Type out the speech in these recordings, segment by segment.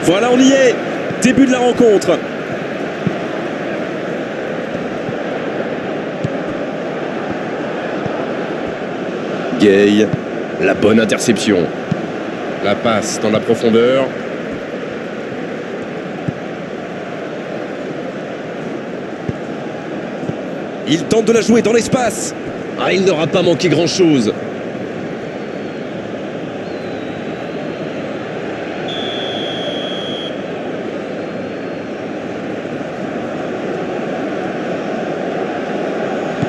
Voilà, on y est. Début de la rencontre. Gay, la bonne interception. La passe dans la profondeur. Il tente de la jouer dans l'espace. Ah, il n'aura pas manqué grand-chose.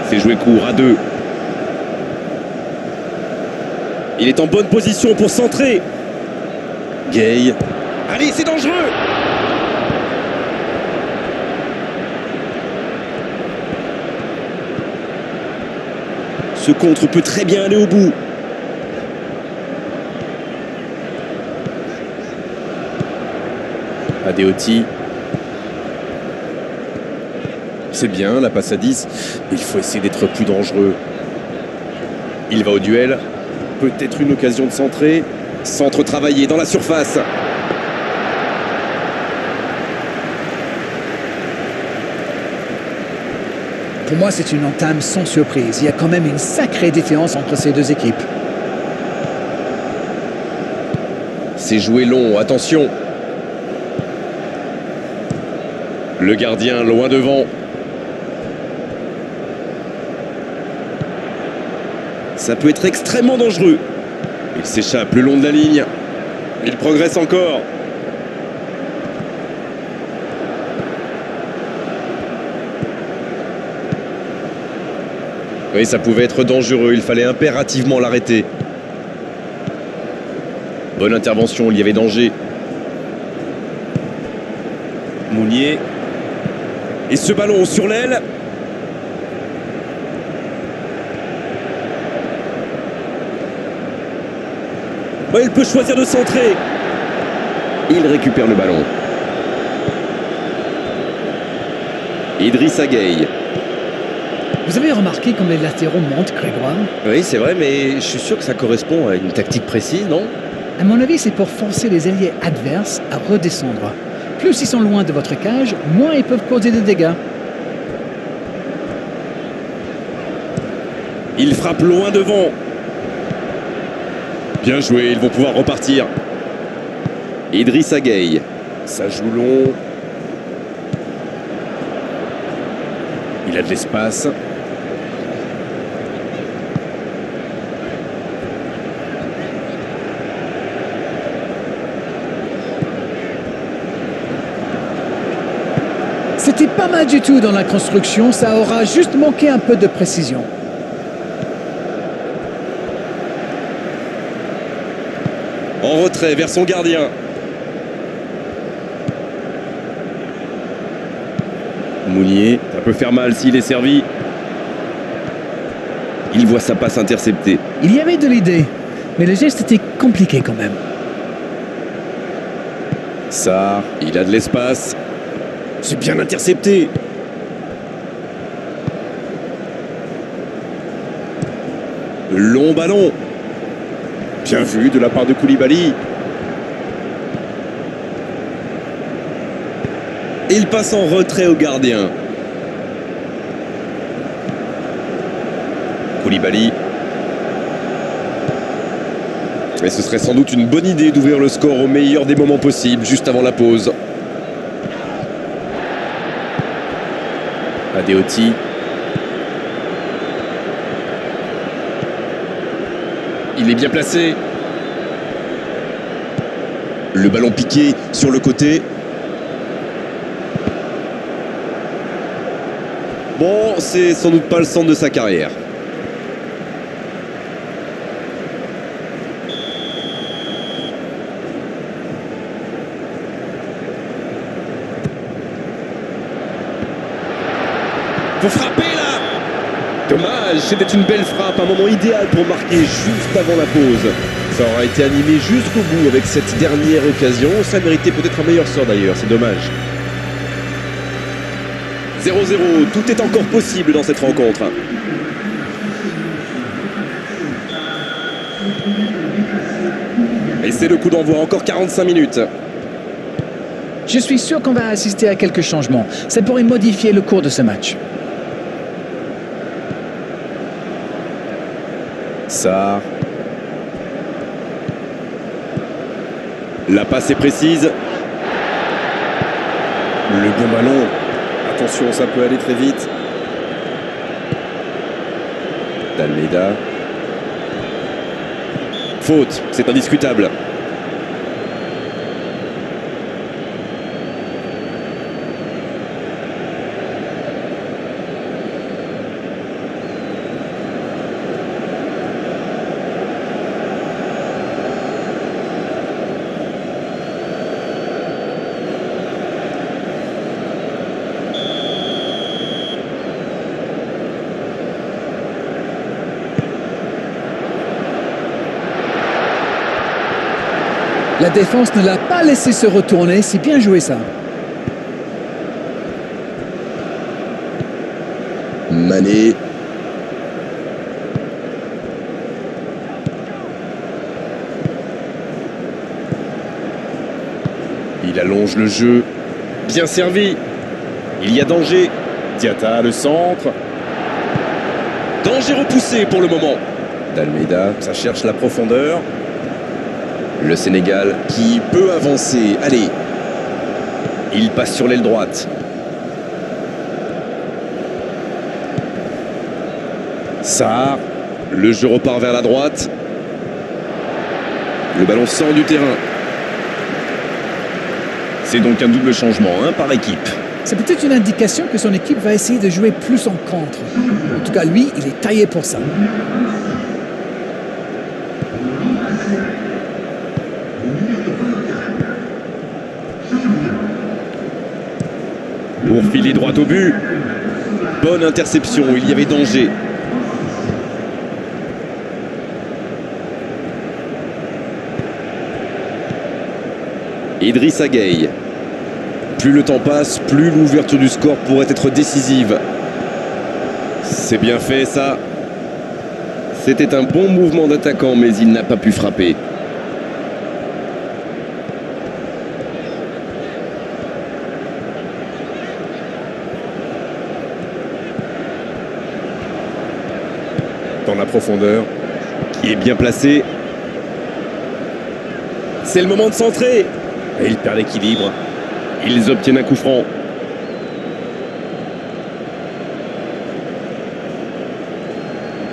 C'est joué court à 2. Il est en bonne position pour centrer. Gay. Allez, c'est dangereux. Ce contre peut très bien aller au bout. Adeoti. C'est bien, la passe à 10. Il faut essayer d'être plus dangereux. Il va au duel. Peut-être une occasion de centrer. Centre travaillé dans la surface. Pour moi, c'est une entame sans surprise. Il y a quand même une sacrée différence entre ces deux équipes. C'est joué long, attention. Le gardien loin devant. Ça peut être extrêmement dangereux. Il s'échappe le long de la ligne. Il progresse encore. Oui, ça pouvait être dangereux. Il fallait impérativement l'arrêter. Bonne intervention, il y avait danger. Mounier. Et ce ballon sur l'aile. Oh, il peut choisir de centrer. Il récupère le ballon. Idrissa Gueye. Vous avez remarqué comme les latéraux montent, Grégoire? Oui, c'est vrai, mais je suis sûr que ça correspond à une tactique précise, non? À mon avis, c'est pour forcer les ailiers adverses à redescendre. Plus ils sont loin de votre cage, moins ils peuvent causer de dégâts. Il frappe loin devant. Bien joué, ils vont pouvoir repartir. Idrissa Gueye. Ça joue long. Il a de l'espace. C'était pas mal du tout dans la construction, ça aura juste manqué un peu de précision. En retrait vers son gardien. Mounier, ça peut faire mal s'il est servi. Il voit sa passe interceptée. Il y avait de l'idée, mais le geste était compliqué quand même. Sarr, il a de l'espace. C'est bien intercepté. Long ballon. Bien vu de la part de Koulibaly. Il passe en retrait au gardien. Koulibaly. Et ce serait sans doute une bonne idée d'ouvrir le score au meilleur des moments possibles, juste avant la pause. Adeoti. Il est bien placé. Le ballon piqué sur le côté. Bon, c'est sans doute pas le centre de sa carrière. Faut frapper là. Dommage, c'était une belle frappe, un moment idéal pour marquer juste avant la pause. Ça aura été animé jusqu'au bout avec cette dernière occasion. Ça méritait peut-être un meilleur sort d'ailleurs, c'est dommage. 0-0, tout est encore possible dans cette rencontre. Et c'est le coup d'envoi, encore 45 minutes. Je suis sûr qu'on va assister à quelques changements. Ça pourrait modifier le cours de ce match. Sarr. La passe est précise. Le bon ballon. Attention, ça peut aller très vite. D'Almeida. Faute, c'est indiscutable. La défense ne l'a pas laissé se retourner, c'est bien joué ça. Mané. Il allonge le jeu. Bien servi. Il y a danger. Diatta, le centre. Danger repoussé pour le moment. D'Almeida, ça cherche la profondeur. Le Sénégal qui peut avancer. Allez. Il passe sur l'aile droite. Sarr. Le jeu repart vers la droite. Le ballon sort du terrain. C'est donc un double changement, par équipe. C'est peut-être une indication que son équipe va essayer de jouer plus en contre. En tout cas, lui, il est taillé pour ça. Pour filer droit au but. Bonne interception, il y avait danger. Idrissa Gueye. Plus le temps passe, plus l'ouverture du score pourrait être décisive. C'est bien fait ça. C'était un bon mouvement d'attaquant, mais il n'a pas pu frapper. Dans la profondeur, qui est bien placé. C'est le moment de centrer. Et il perd l'équilibre. Ils obtiennent un coup franc.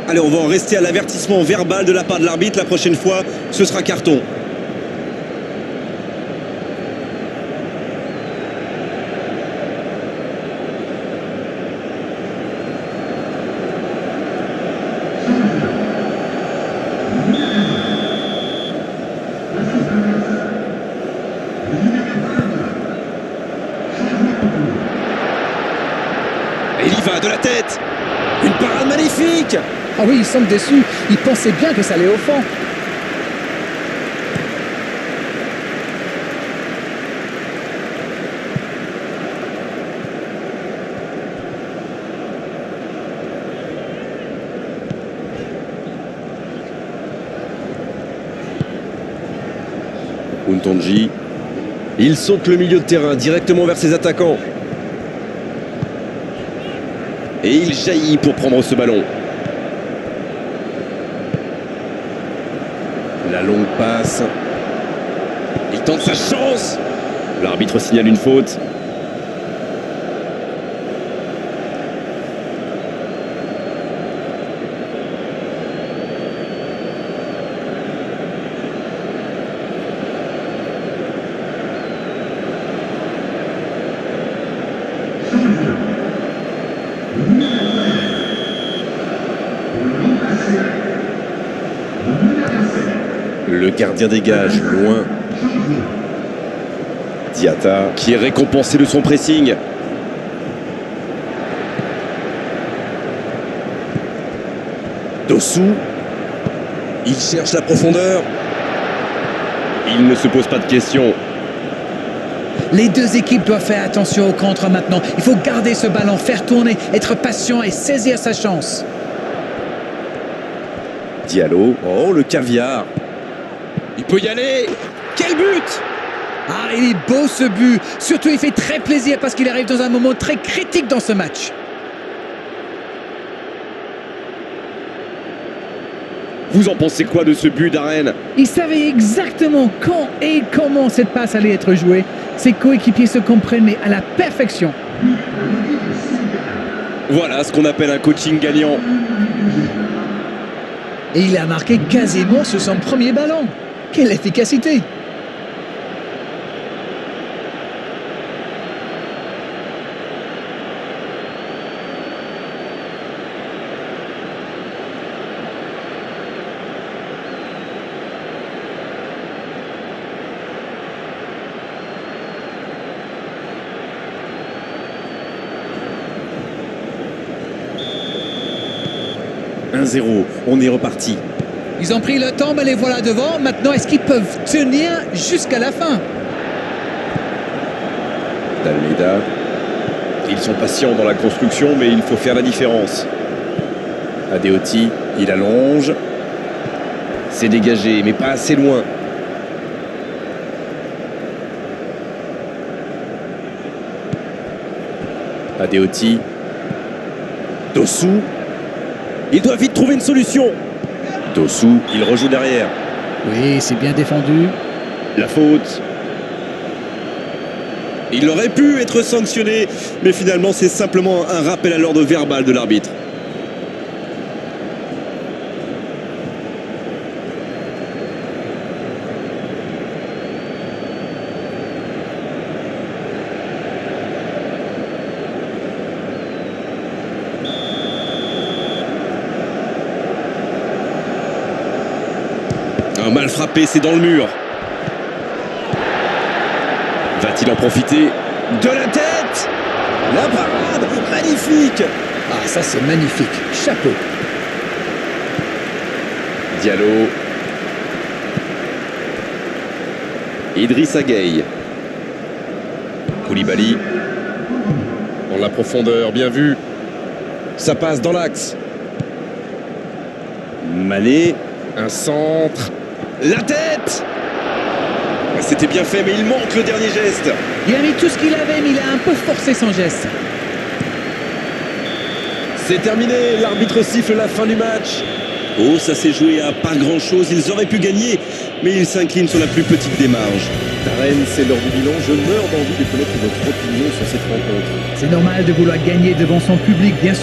Allez, on va en rester à l'avertissement verbal de la part de l'arbitre. La prochaine fois, ce sera carton. Et il y va de la tête. Une parade magnifique. Ah oui, il semble déçu. Il pensait bien que ça allait au fond. Untonji. Il saute le milieu de terrain directement vers ses attaquants. Et il jaillit pour prendre ce ballon. La longue passe. Il tente sa chance. L'arbitre signale une faute. Le gardien dégage, loin. Diatta, qui est récompensé de son pressing. Dossou. Il cherche la profondeur. Il ne se pose pas de questions. Les deux équipes doivent faire attention au contre maintenant. Il faut garder ce ballon, faire tourner, être patient et saisir sa chance. Diallo. Oh, le caviar. Il peut y aller. Quel but! Ah, il est beau ce but. Surtout, il fait très plaisir parce qu'il arrive dans un moment très critique dans ce match. Vous en pensez quoi de ce but d'Arène? Il savait exactement quand et comment cette passe allait être jouée. Ses coéquipiers se comprennent, mais à la perfection. Voilà ce qu'on appelle un coaching gagnant. Et il a marqué quasiment sur son premier ballon. Quelle efficacité! « 1-0, on est reparti. Ils ont pris le temps, mais les voilà devant. Maintenant, est-ce qu'ils peuvent tenir jusqu'à la fin? Dalmeida. Ils sont patients dans la construction, mais il faut faire la différence. Adeoti, il allonge. C'est dégagé, mais pas assez loin. Adeoti. Dossou. Il doit vite trouver une solution. Dossou, il rejoue derrière. Oui, c'est bien défendu. La faute. Il aurait pu être sanctionné, mais finalement c'est simplement un rappel à l'ordre verbal de l'arbitre. Un mal frappé, c'est dans le mur. Va-t-il en profiter? De la tête. La parade, magnifique. Ah, ça c'est magnifique. Chapeau. Diallo. Idrissa Gueye. Koulibaly. Dans la profondeur, bien vu. Ça passe dans l'axe. Mané. Un centre. La tête! C'était bien fait, mais il manque le dernier geste. Il a mis tout ce qu'il avait, mais il a un peu forcé son geste. C'est terminé, l'arbitre siffle la fin du match. Oh, ça s'est joué à pas grand-chose. Ils auraient pu gagner, mais ils s'inclinent sur la plus petite des marges. Darren, c'est l'heure du bilan. Je meurs d'envie de connaître votre opinion sur cette rencontre. C'est normal de vouloir gagner devant son public, bien sûr.